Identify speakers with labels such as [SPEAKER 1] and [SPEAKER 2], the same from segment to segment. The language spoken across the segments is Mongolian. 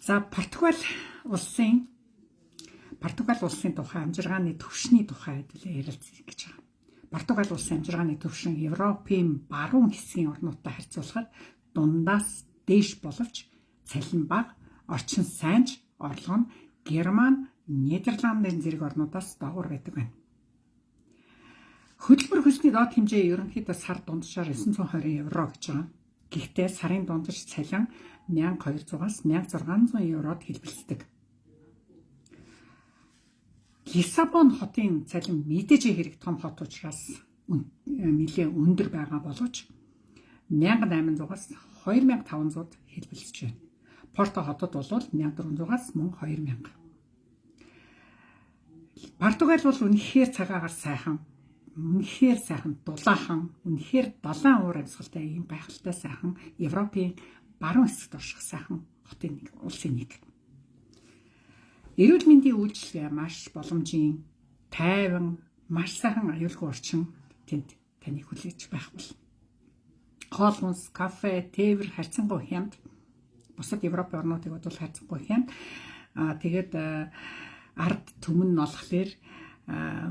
[SPEAKER 1] За Португал улсын тухай амжиргааны төвшний тухай ярилцъя гэж байна. Португал улсын амжиргааны төвшин Европын баруун хэсгийн орнуудтай харьцуулахад дундаас дээш боловч цалин бага, орчин сайнж, орлого нь Герман, Нидерландын зэрэг орнуудаас доогуур байдаг байна. Хөдөлмөр хөлсний доод хэмжээ ерөнхийдөө сар дунджаар 920 евро гэж байгаа. Гэхдээ сарын дундаж цалин 1200-аас 1600 еврод хэлбэлцдэг. Лиссабон хотын цалин мэдээж хэрэг том хот учраас нэлээд өндөр байгаа боловч 1800-аас 2500-д хэлбэлцэж байна. Порто хотод бол 1400-аас мөн 2000. Португал бол үнэхээр цагаагаар сайхан, дулаахан, үнэхээр далайн уур амьсгалтай ийм гайхалтай сайхан Европын баруун хэсэгт орших сайхан хотын улсын нэг. Эрүүл мэндийн үйлчилгээ маш боломжийн, тайван, маш сайхан аюулгүй орчин тэнд таныг хүлээж байх бол. Хоол хүнс, кафе, тээвэр, харьцангуй хямд. Бусад Европын орнуудыг бодвол харьцангуй хямд. Тэгээд ард түмэн нь болохоор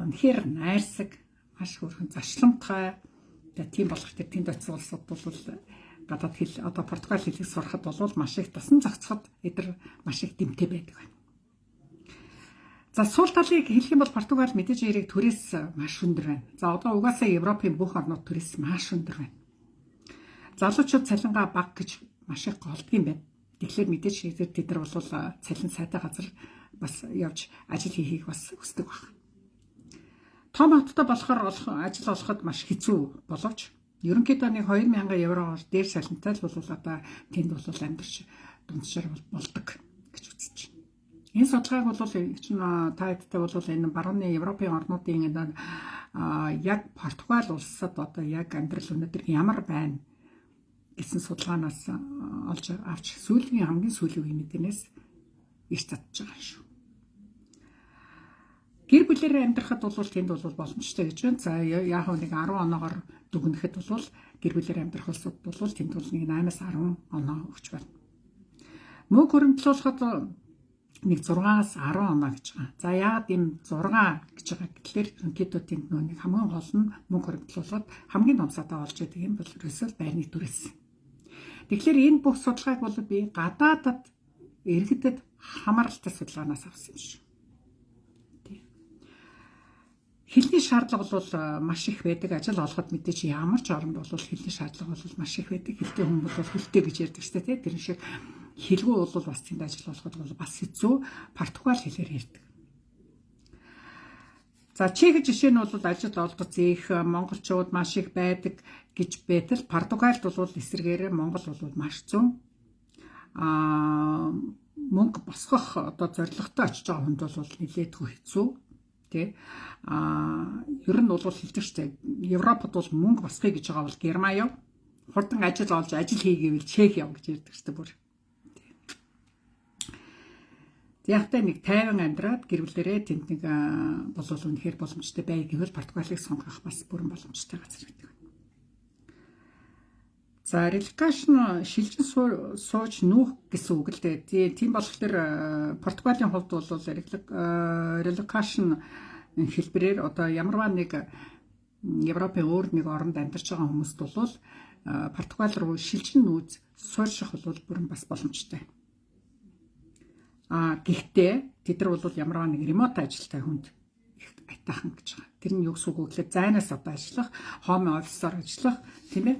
[SPEAKER 1] үнэхээр найрсаг, маш хөрхөн зашламтгай. Тийм болох тэр тэнд очсон улсууд бол гадаад хэл одоо португал хэлийг сурахад бол маш их тасан зохицоход эдгээр маш их дэмтэй байдаг байна. За сул талыг хэлэх юм бол Португал мэдээж хэрэг төрөөс маш өндөр байна. За одоо угаасаа Европын бүх орнууд төрөөс маш өндөр байна. Залуучууд цалингаа бага гэж маш их голддог юм байна. Тэгэхээр мэдээж хэрэг тэд нар бол цалин сайтай газар бас явж ажил хийхийг бас хүсдэг баг. Том хоттой болохоор ажил олоход маш хэцүү боловч ерөнхийдөө нэг 2000 евроор дээр цалинтай л бол одоо тэнд бол амьдарч дунджаар болдог гэж үзэж байна. Энэ судалгааг бол таадтай бол энэ барууны Европын орнуудын яг Португал улсад одоо яг амьдрал өнөөдөр ямар байна гэсэн судалгаанаас олж авч хамгийн сүүлийн мэдээнээс иш татж байгаа шүү. Гэр бүлээрээ амьдрахад бол тэнд бол боломжтой гэж байна. За яг нэг 10 оноогоор дүгнэхэд бол гэр бүлээр амьдрах улсууд бол тэнд бол нэг 8-аас 10 оноо өгч байна. Мөнгө хөрөнгөлүүлэхэд нэг 6-аас 10 оноо гэж байгаа. За яагаад ийм 6 гэж байгаа гэхээр ерөнхийдөө тэнд нэг хамгийн гол нь мөнгө хөрөнгөлүүлэхэд хамгийн том садаа олж идэг юм бол ерөөсөө байрны төрөөс. Тэгэхээр энэ бүх судалгааг бол би гадаадад иргэдэд хамааралтай судалгаанаас авсан юм шүү. Хэлний шаардлага бол маш их байдаг. Ажил олоход мэдээж ямар ч оронд бол хэлний шаардлага бол маш их байдаг. Хэлтэй хүн бол хөлтэй гэж ярьдаг шүү дээ. Тэр шиг хэлгүй бол бас тэнд ажил олоход бол бас хэцүү. Португал хэлээр ярьдаг. За Чех жишээ нь бол ажил олгоц их монголчууд маш их байдаг гэж байтал Португалд бол эсрэгээр Монгол бол маш зүүн мөнгө босгох одоо зорилготой очиж байгаа хүнд бол нэлээд хэцүү. Тэ ер нь бол хэлдэг шүү дээ. Европод бол мөнгө босгоё гэж байгаа бол Герман яв. Хурдан ажил олж ажил хийгээвэл Чех яв гэж ярьдаг шүү дээ бүр. Ягтай нэг тайван амьдраад гэр бүлэрээ тэнд нэг бол үнэхээр боломжтой бай гэвэл Португалыг сонгох бас бүрэн боломжтой газар гэдэг. За релокашн шилжин сууж нүүх гэсэн үг л дээ. Тийм болохоор Португалийн хувьд бол релокашн хэлбэрээр одоо ямарваа нэг Европын өөр нэг оронд амьдарч байгаа хүмүүст бол Португал руу шилжин нүүж суурших бол бүрэн бас боломжтой. Гэхдээ тэд нар бол ямарваа нэг ремонт ажилтай хүнд их айтаахан гэж байгаа. Тэр нь юу гэсэн үг вэ гэхээр зайнаас одоо ажиллах, home office-оор ажиллах тийм ээ.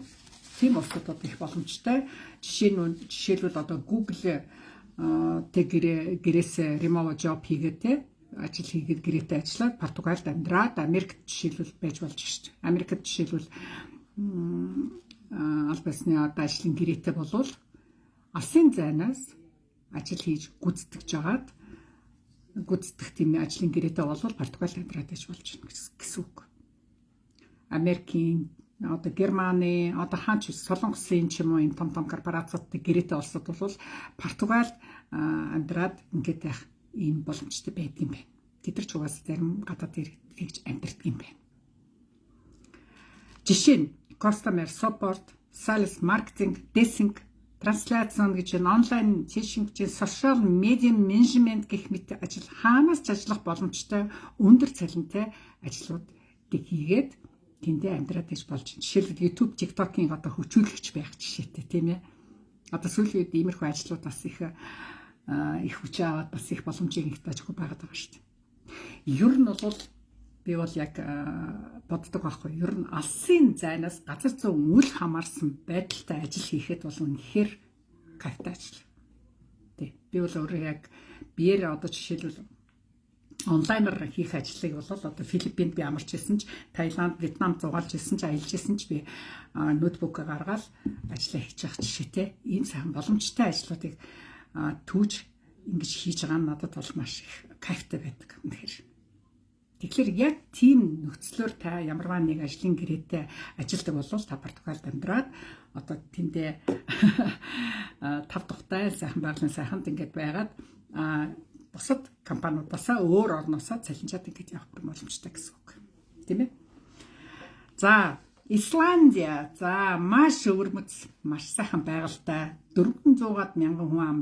[SPEAKER 1] Тийм улсуудад их боломжтой. Жишээлбэл одоо Google гэрээс remote job хийгээд ажил хийгээд гэрээтэй ажиллаад Португалд амьдраад Америкт жишээлбэл байж болж шүү дээ. Америкт жишээлбэл аль басны одоо ажлын гэрээтэй болвол алсын зайнаас ажил хийж гүйцэтгэж тийм ажлын гэрээтэй болвол Португалд амьдраад байж болж байна гэсэн үг. Америкийн одоо Германы одоо хаач Солонгосын ч юм уу энэ том корпорацуудтай гэрээтэй улсууд бол Португалд амьдраад ингээд байх ийм боломжтой байдаг юм байна. Тэд нар ч угаасаа зарим гадаад иргэдийг амьдардаг юм байна. Жишээ нь Customer Support, Sales Marketing, Design трансляци гэж онлайн тишинг гэж сошиал медиа менежмент гэх мэт ажил хаанаас ч ажиллах боломжтой өндөр цалинтай ажлуудыг хийгээд тэндээ амьдраад иж болж байна. Жишээлбэл YouTube, TikTok-ийн одоо хөчүүлэгч байх жишээтэй тийм ээ. Одоо сүүлийн үед иймэрхүү ажлууд бас их хүч аваад бас их боломжийг ихтэж байгаад байгаа шүү дээ. Ер нь бол би бол яг боддог байхгүй. Ер нь алсын зайнаас газар зүүн үл хамаарсан байдалтай ажил хийхэд бол үнэхээр кайфтай ажил. Тий. Би бол өөрөө яг биеэр одоо жишээлбэл онлайнаар хийх ажлыг бол одоо Филиппинд би амарч ирсэн ч, Таиланд, Вьетнам зугаалж ирсэн ч, аялж ирсэн ч би ноутбук гаргаад ажиллаа хийж байгаа жишээтэй. Ийм сайхан боломжтой ажлуудыг түүж ингэж хийж байгаа нь надад бол маш их кайфтай байдаг юм хэрэг. Тэгэхээр яг тийм нөхцлөөр та ямарваа нэг ажлын гэрээтэй ажилдаг бол та Португалид амьдраад одоо тэндээ 5 тухтай сайхан байгалийн сайханд ингэж байгаад бусад компаниудаас өөр орноосоо цалинжаад ингэж явах боломжтой гэсэн үг. Тийм ээ. За, Исландия. За, маш өвөрмөц, маш сайхан байгальтай 400-аад мянган хүн ам.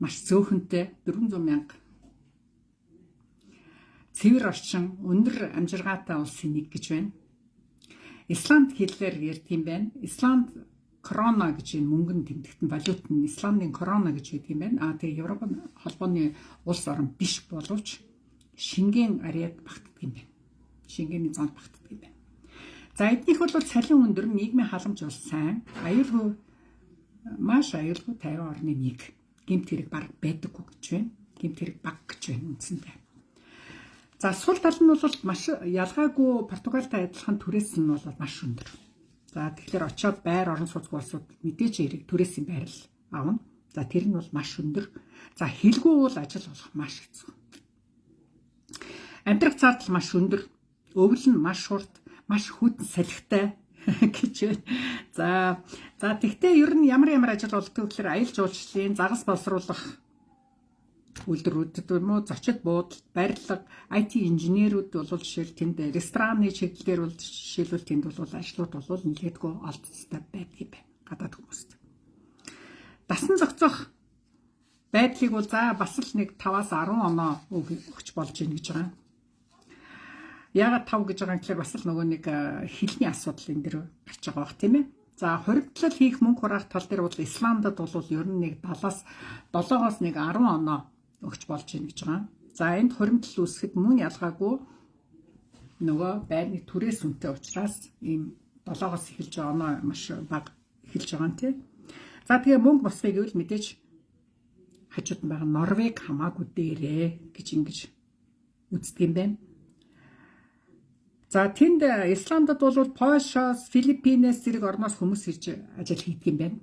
[SPEAKER 1] Маш зөөхөнтэй 400 мянга. Цэвэр орчин, өндөр амжиргаатай улсын нэг гэж байна. Исланд хэлээр ярьдаг юм байна. Исланд крона гэж энэ мөнгөнд тэмдэгтэн валют нь Исландын крона гэж байдаг юм байна. Тэгээ Европын холбооны улс орн биш боловч Шенген ариад багтдаг юм байна. Шенгений зонд багтдаг юм байна. За эднийх бол цалин өндөр, нийгмийн халамж бол сайн, аюулгүй, маш аюулгүй 50 орны нэг. Гэмт хэрэг баг байдаггүй гэж байна. Гэмт хэрэг баг гэж байна үндсэндээ. За сул тал нь бол маш ялгаагүй Португалтай адилхан түрээс нь бол маш өндөр. За тэгэхээр очиод байр орон сууцгүй улсууд мэдээж хэрэг түрээсийн байрал авна. За тэр нь бол маш өндөр. За хэлгүй бол ажил болох маш хэцүү. Амьдрах зардал маш өндөр. Өвөл нь маш хурд, маш хүйтэн салхитай гэж байна. За тэгтээ ер нь ямар ажил болдог гэхээр аялал жуулчлалын загас боловсруулах үйлдвэрүүд юм уу, зочид буудал, барилга, IT инженерүүд бол жишээл тэнд рестораны чиглэлээр бол жишээлбэл тэнд бол ажлууд бол нэлээдгүй олдцтой байдаг юм байна. Гадаад хүмүүст. Дасан зохицох байдлыг бол за бас л нэг 5-аас 10 оноо өгч болж ийн гэж байгаа. Яагаад 5 гэж байгаа юм гэхээр бас л нөгөө нэг хэлний асуудал энэ дэр гарч байгаа бах тийм ээ. За хоригдлол хийх мөнгө хураах тал дээр бол Исландад бол ер нь нэг 7-оос нэг 10 оноо өгч болж ийн гэж байгаа. За энд хоригдлол үүсгэхэд мөн ялгаагүй нөгөө байрны түрээс үнэтэй учраас ийм 7-оос эхэлж байгаа оноо маш бага эхэлж байгаа юм тий. За тэгээ мөнгө босхийг гэвэл мэдээж хажууд нь байгаа Норвег хамаагүй дээрээ гэж ингэж үздэг юм байна. За тэнд Исландад бол Польшоос, Филиппинээс зэрэг орноос хүмүүс ирж ажил хийдэг юм байна.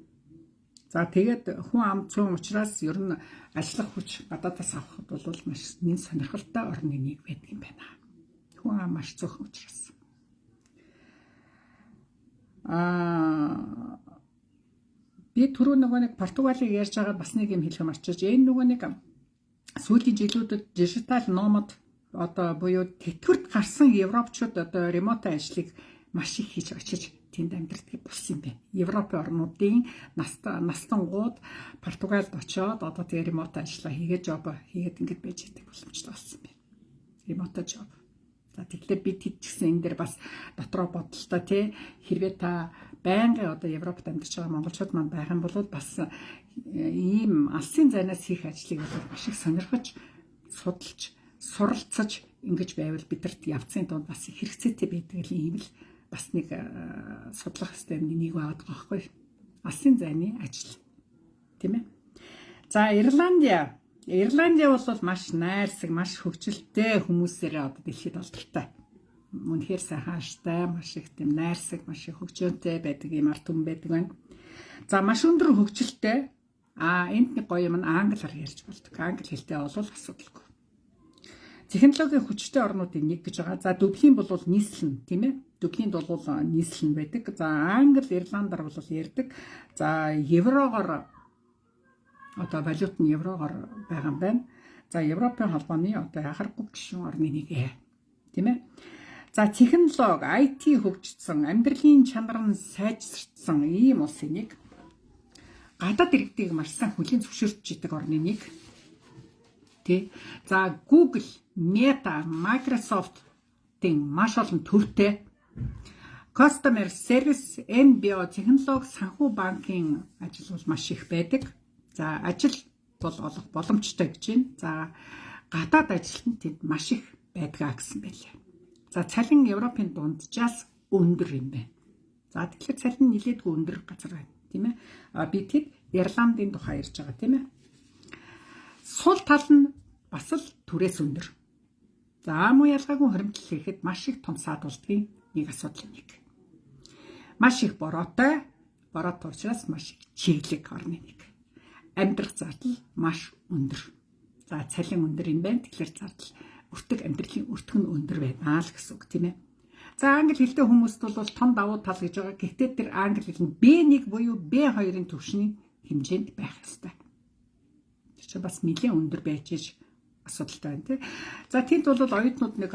[SPEAKER 1] За тэгээд хүн ам цөөн учраас ер нь ажиллах хүч гадаадаас авахд бол маш нэн сонирхолтой орны нэг байдаг юм байна. Хүн ам маш цөөхөн учраас. Би түрүү нөгөө нэг Португалийг ярьж байгаа бас нэг юм хэлэх юм арчиж. Энэ нөгөө нэг сүүлийн жилүүдэд дижитал номод одоо буюу тэтгэврт гарсан европчууд одоо ремонт ажлыг маш их хийж очиж тэнд амьдардаг болсон юм байна. Европын орнуудын настангууд Португалид очиод одоо тэгээ ремонт ажлаа хийгээд жоб хийгээд ингэж байж идэг боломжтой болсон юм байна. Ремонт жоб. За тэгэхээр би тэд гэсэн энэ дэр бас дотроо бодолтой тий хэрвээ та байнгын одоо Европт амьдарч байгаа монголчууд маань байх юм бол бас ийм алсын зайнаас хийх ажлыг бол маш их сонирхож судалж суралцаж ингэж байвал бидэрт явцын донд бас хэрэгцээтэй байдаг ийм л бас нэг судлах системний нэг байгаа байхгүй. Алсын зайны ажил. Тийм ээ. За Ирландия бол маш найрсаг, маш хөгжилтэй хүмүүсээр одоо дэлхийд олдортой. Үнэхээр сайхан аштай, маш их тийм найрсаг, маш их хөгжөөнтэй байдаг юм ард түмэн байдаг байна. За маш өндөр хөгжилтэй. Энд нэг гоё юм англиар ярьж болдог. Англи хэлтэй бол асуудалгүй. Технологийн хүчтэй орнуудын нэг гэж байгаа. За Дублин бол нийслэн тийм ээ. Дублинд бол нийслэн байдаг. За Англи, Ирландаар бол ярьдаг. За еврогоор одоо валют нь еврогоор байгаа юм байна. За Европын холбооны одоо яхахгүй гишүүн орны нэг тийм ээ. За технологи, IT хөгжсөн, амьдралын чанар нь сайжирсан ийм улсын нэг. гадаад иргэдийг маш сайн хүлээн зөвшөөрч идэг орны нэг. Тэ. За Google, Meta, Microsoft-ийн маш олон төвтэй Customer Service, MBO, технологи, санхүү банкын ажил бол маш их байдаг. За ажил бол олох боломжтой гэж байна. За гадаад ажилтнууд тэнд маш их байдгаа гэсэн байлээ. За цалин Европын дунджаас өндөр юм байна. За тэгэхээр цалин нэлээдгүй өндөр газар байна, тийм ээ. Би тэд Ирландын тухай ярьж байгаа, тийм ээ. Сул тал нь бас л түрээс өндөр. За муу ялгаагүй хоригдлол хийхэд маш их том саадуулдгийн нэг асуудал нэг. Маш их бороотой учраас маш их чиглэг орны нэг. Амьдрах зардал маш өндөр. За цалин өндөр юм байна. Тэгэхээр зардал өртөг амьдралын өртөг нь өндөр байна л гэсэн үг, тийм ээ. За англи хэлтэй хүмүүст бол том давуу тал гэж байгаа. Гэхдээ тэр англи хэл нь B1 буюу B2-ын түвшний хэмжээнд байх ёстой. Тэр чинь бас нэлээд өндөр байж асуудалтай байна, тийм. За тэнд бол оюутнууд нэг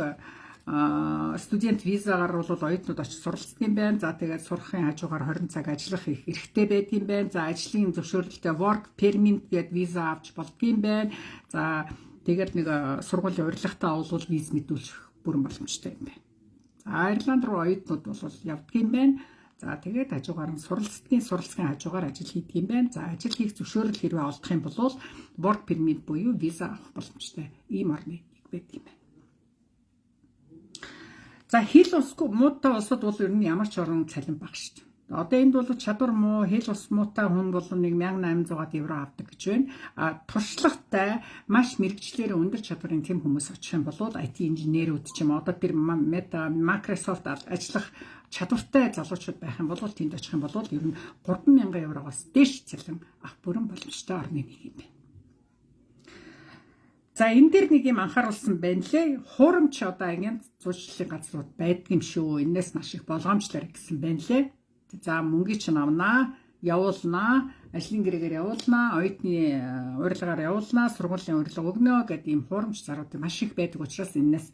[SPEAKER 1] студент визагаар бол оюутнууд очиж суралцдаг юм байна. За тэгээд сурахын хажуугаар 20 цаг ажиллах их эрхтэй байдаг юм байна. За ажлын зөвшөөрлөлтөй work permit гэдэг виза авч болдгийм байна. За тэгээд нэг сургуулийн урилгатаа бол виз мэдүүлэх бүрэн боломжтой юм байна. За Ирланд руу оюутнууд бол явдгийм байна. За тэгээд хажуугаар нь суралцгийн хажуугаар ажил хийдэг юм байна. За ажил хийх зөвшөөрөл хэрвээ олдох юм бол work permit буюу виза авах боломжтой ийм орны нэг байдаг юм байна. За хэл усгүй муутай улсууд бол ер нь ямар ч орон цалин бага шүү дээ. Одоо энд бол чадвар муу, хэл ус муутай хүн бол нэг 1800 евро авдаг гэж байна. Туршлагатай, маш мэрэгчлэр өндөр чадварын тэм хүмүүс очих юм бол IT инженерүүд ч юм одоо тэр Meta, Microsoft ажиллах чадвартай залуучууд байх юм бол тэнд очих юм бол ер нь 3000 евроос дээш цалин авах бүрэн боломжтой орны нэг юм байна. За энэ дээр нэг юм анхааруулсан байна лээ. Хуурамч одоо агент зуучлалын газрууд байдаг юм шүү. Энээс маш их болгоомжлоор гэсэн байна лээ. За мөнгөийг ч авнаа, явуулнаа, ажлын гэрээгээр явуулнаа, оюутны урилгаар явуулнаа, сургуулийн урилга өгнө гэдэг ийм хуурамч зарууд маш их байдаг учраас энээс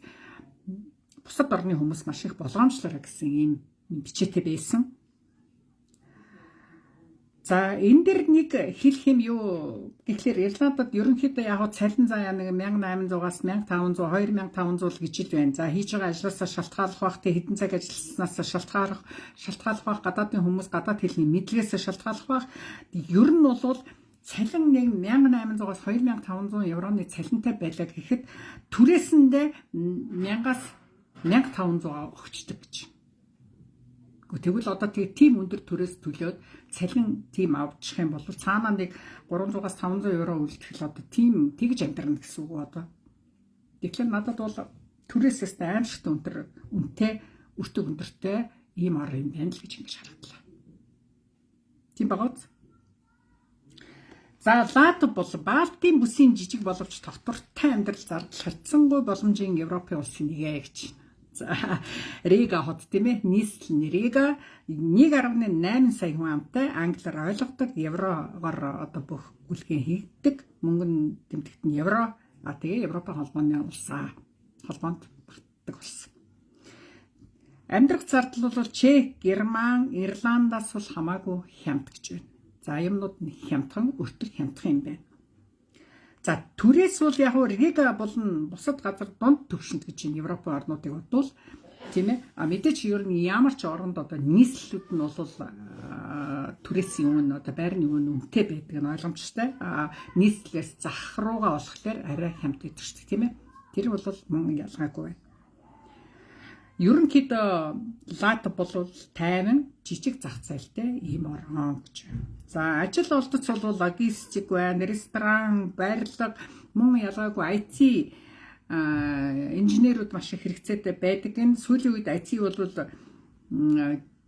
[SPEAKER 1] бусад орны хүмүүс маш их болгоомжлоор гэсэн ийм бичээтэй байсан. За энэ дэр нэг хэлэх юм юу тэгэхээр Ирландад ерөнхийдөө яг цалин заяа нэг 1800-аас 1500 2500 гэж л байна. За хийж байгаа ажлаасаа шалтгааллах бах тэ хэдэн цаг ажилласнаас шалтгааллах бах гадаадын хүмүүс гадаад хэлний мэдлэгээс шалтгааллах бах. Ер нь бол цалин нэг 1800-аас 2500 евроны цалинтай байлаа гэхэд түрээсэндээ 1000-аас 1500 өгчдөг гэж. Тэгвэл одоо тийм өндөр төрөөс төлөөд цалин тийм авчих юм бол цаанаа нэг 300-аас 500 евро үлдэх л одоо тийм тэгж амьдрна гэсэн үг одоо. Тэгэхээр надад бол төрөөсөөс аимшигт үнэтэй өртөг өндөртэй ийм ор юм байна л гэж ингэж харагдлаа. Тийм багт. За Латв бол Балтийн бүсийн жижиг боловч тогтвортой амьдрал зардал харьцангуй боломжийн Европын улсын нэгэ гэж. За Рига хот тийм ээ нийслэл Рига 1.8 сая хүн амтай англиар ойлгодог еврогоор одоо бүх бүлгийн хийгдэг мөнгөн тэмдэгт нь евро тэгээ Европын холбооны холбоонд багтдаг болсон. Амьдрах зардал бол Чех, Герман, Ирландаас бол хамаагүй хямд гэж байна. За юмнууд нь хямдхан өртөг хямдхан юм байна. За түрээс бол яг Рига болон бусад газар дунд төвшөнд гэж энэ Европын орнуудыг бодвол тийм ээ мэдээч ер нь ямар ч оронд одоо нийслэлүүд нь бол түрээсийн өмнө одоо байрны өмнө үнэтэй байдаг нь ойлгомжтой. Нийслэлээс зах руугаа болохоор арай хямд байдаг шүү дээ тийм ээ. Тэр бол мөн ялгаагүй байна. Ерөнхийдөө Латв бол тайван жижиг зах зээлтэй ийм орон гэж байна. За ажил олдоц бол логистик байна, ресторан, барилга, мөн ялгаагүй IT инженерүүд маш их хэрэгцээтэй байдаг. Энэ сүүлийн үед IT бол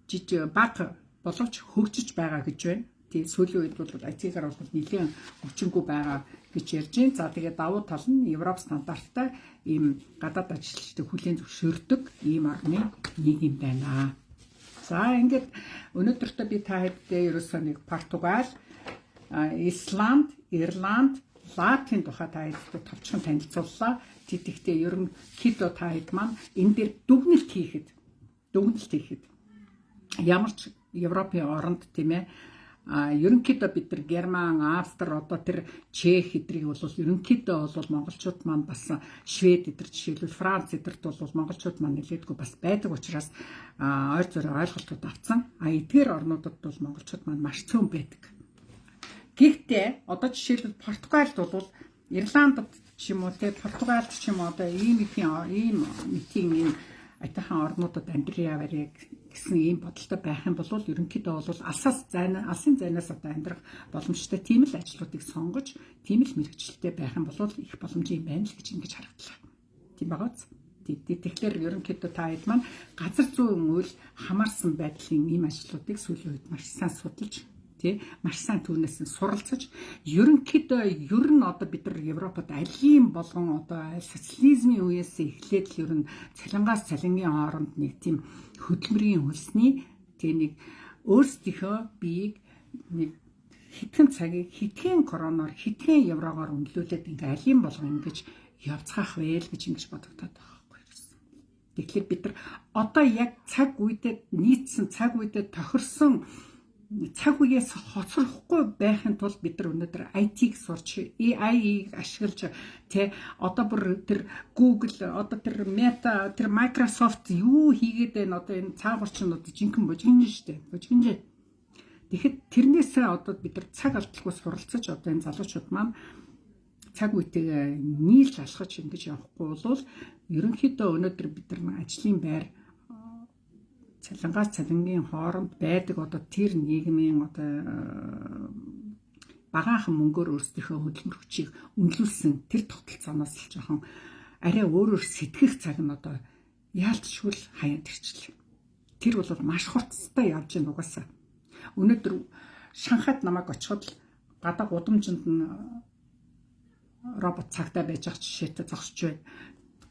[SPEAKER 1] жижиг бага боловч хөгжиж байгаа гэж байна. Тэгээ сүүлийн үед бол IT-гаар бол нэлээд хүчингүй байгаа гэж ярьж байна. За тэгээ давуу тал нь Европ стандарттай ийм гадаад ажилчдыг хүлээн зөвшөөрдөг ийм орны нэг юм байна. За ингээд өнөөдөртөө би та хэддээ ерөөсөө нэг Португал, Исланд, Ирланд, Латвийн тухай та хэддээ товчхон танилцууллаа. Тэгэхдээ ерөнхийдөө та хэд маань энэ дээр дүгнэлт хийхэд ямар ч Европын оронд тийм ээ ерөнхийдөө бид нар Герман, Австри, одоо тэр Чех эдрийг бол ерөнхийдөө бол монголчууд маань бас Швед эдэр жишээлбэл Франц эдэрт бол монголчууд маань нэлээдгүй бас байдаг учраас ойр зөрөө ойлголтууд авцсан. Эдгээр орнуудад бол монголчууд маань маш цөөн байдаг. Гэхдээ одоо жишээлбэл Португалид бол Ирландд ч юм уу те Португалд ч юм уу одоо ийм айтайхан орнуудад амьдрын яваарэ гэсэн ийм бодолтой байх юм бол ерөнхийдөө бол алсын зайнаас одоо амьдрах боломжтой тийм л ажлуудыг сонгож тийм л мэргэжилтэй байх юм бол их боломжтой юм байна л гэж ингэж харагдлаа. Тийм байгааз. Тэгэхээр ерөнхийдөө та хэд маань газар зүйн үйл хамаарсан байдлын ийм ажлуудыг сүүлийн үед маш сайн судалж маш сайн түүнээс нь суралцаж ерөнхийдөө ер нь одоо бид нар Европод алийн болгон одоо социализмын үеэс эхлээд л ер нь цалингаас цалингийн хооронд нэг тийм хөдөлмөрийн хөлсний нэг өөрсдийнхөө биеийг нэг хэдхэн цагийг хэдхэн короноор хэдхэн еврогоор үнэлүүлээд ингээ алийн болгон ингэж явцгаах вэ л гэж ингэж бодогдоод байгаа байхгүй гэсэн. Тэгэхээр бид нар одоо яг цаг үедээ нийцсэн цаг үедээ тохирсон цаг үеэс хоцрохгүй байхын тулд бид нар өнөөдөр IT-г сурч, AI-г ашиглаж одоо бүр тэр Google, одоо тэр Meta, тэр Microsoft юу хийгээд байна одоо энэ цаагуурчнууд жинхэнэ бужигнж штэ. Бужигнж. Тэгэхэд тэрнээсээ одоо бид нар цаг алдалгүй суралцаж одоо энэ залуучууд маань цаг үетэйгээ нийлж алхаж ингэж явахгүй бол ерөнхийдөө өнөөдөр бид нар ажлын байр цалингаас цалингийн хооронд байдаг одоо тэр нийгмийн одоо багаахан мөнгөөр өөрсдийнхөө хөдөлмөр хүчийг үнэлүүлсэн тэр тогтолцооноос л жоохон арай өөрөөр сэтгэх цаг нь одоо яалтчгүй хаяад ирчихлээ. Тэр бол маш хурцтай явж байгаа угаасаа. Өнөөдөр Шанхайд намайг очиход гадаа гудамжинд нь робот цагтаа байж ах жишээтэй зогсож байна.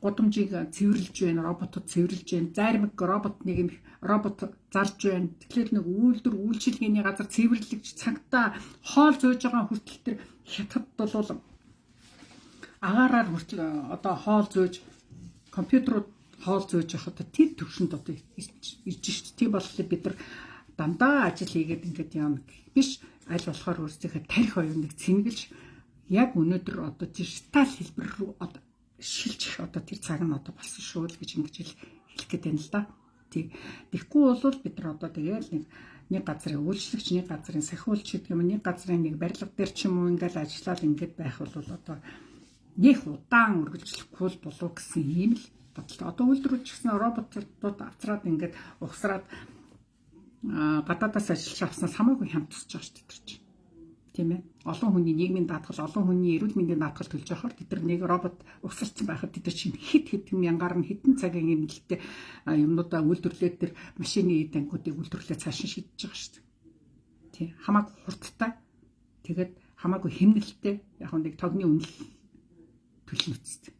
[SPEAKER 1] Гудамжийг цэвэрлж байна, роботод цэвэрлж байна. Зарим робот нэг юм робот зарж байна. Тэгэхээр нэг үйлчилгээний газар цэвэрлэгч цагтаа хоол зөөж байгаа хүртэл тэр хятад бол агаараар хүртэл одоо хоол зөөж компьютерууд хоол зөөж явахад тэр төвшөнд одоо ирж шít. Тийм болохоор бид нар дандаа ажил хийгээд ингээд явна биш аль болохоор өөрсдийнхөө тарих оюуныг цэнгэлж яг өнөөдөр одоо дижитал хэлбэр рүү шилжих одоо тэр цаг нь одоо болсон шүү л гэж ингэж хэлэх гээд байна л да. Тэгэхгүй бол бид нар одоо тэгээл нэг газрын үйлчлэгч, нэг газрын сахиулч гэдэг юм, нэг газрын нэг барилга дээр ч юм уу ингээл ажиллаад ингээд байх бол одоо нэг удаан үргэлжлэхгүй болов гэсэн ийм л бодлоо. Одоо үйлдвэрлэж гисэн роботууд авцраад ингээд ухсраад гадаадаас ажиллаж авснаас хамаагүй хямд тусч байгаа шүү дээ. Тийм ээ. Олон хүний нийгмийн даатгал, олон хүний эрүүл мэндийн даатгал төлж явахаар тэд нар нэг робот угсарсан байхад тэд нар чинь хэд мянгаар нь хэдэн цагийн эмнэлтэд юмнуудаа үйлдвэрлээд тэр машины тангуудыг үйлдвэрлээд цааш нь шидэж байгаа шүү дээ. Тийм. Хамаагүй хурдтай. Тэгээд хамаагүй хэмнэлттэй яг нэг тогны үнэл төлнөцтэй.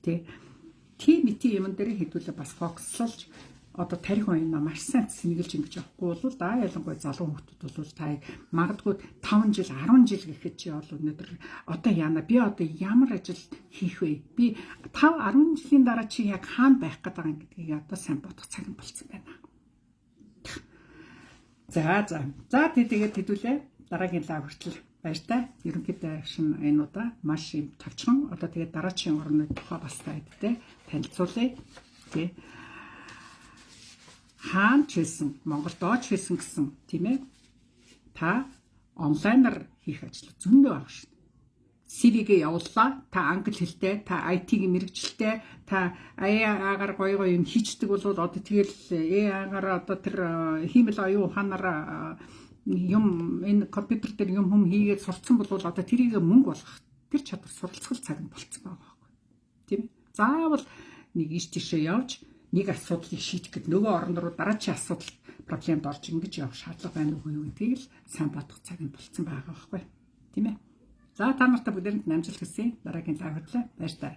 [SPEAKER 1] Тийм юм дээр хэдүүлээ бас фокуслуулж одоо тарих оюунаа маш сайн сэнгэлж ингэж явахгүй бол ялангуяа залуу хүмүүс бол та магадгүй 5 жил 10 жил гэхэд чи бол өнөөдөр одоо яана би одоо ямар ажил хийх вэ? Би 5 10 жилийн дараа чи яг хаана байх гэдэг юм гэдгийг одоо сайн бодох цаг нь болсон байна. За тэгээд хэдүүлээ дараагийн лав хүртэл баяртай. Ерөнхийдөө шин айнуудаа маш юм товчхон одоо тэгээд дараачийн орны тухай бас тайлбартай танилцуулъя. Хаан ч хэлсэн, Монголд дооч хэлсэн гэсэн тийм ээ. Та онлайнаар хийх ажил зөндөө байгаа шүү дээ. CV-гээ явууллаа. Та англи хэлтэй, та IT-ийн мэрэгчлээ, та AI-гаар гоё юм хийчдэг бол одоо тэгэл AI-гаар одоо тэр хиймэл оюун ухаанаар юм энэ компьютер дээр юм хийгээд сурцсан бол одоо тэрийг мөнгө болгох тэр чадвар суралцах цаг нь болцсон байгаа байхгүй. Тийм ээ. Заавал нэг иш тийшээ явж нэг асуудлыг шийдэх гэд нөгөө орон руу дараачийн асуудал проблемд орж ингэж явах шаардлага байна уу гэдгийг л сайн бодох цаг нь болцсон байгаа байхгүй тийм ээ. За та нартай бүгдээрэнд намжил хүсье. Дараагийн лайв хүртэл баяр таа.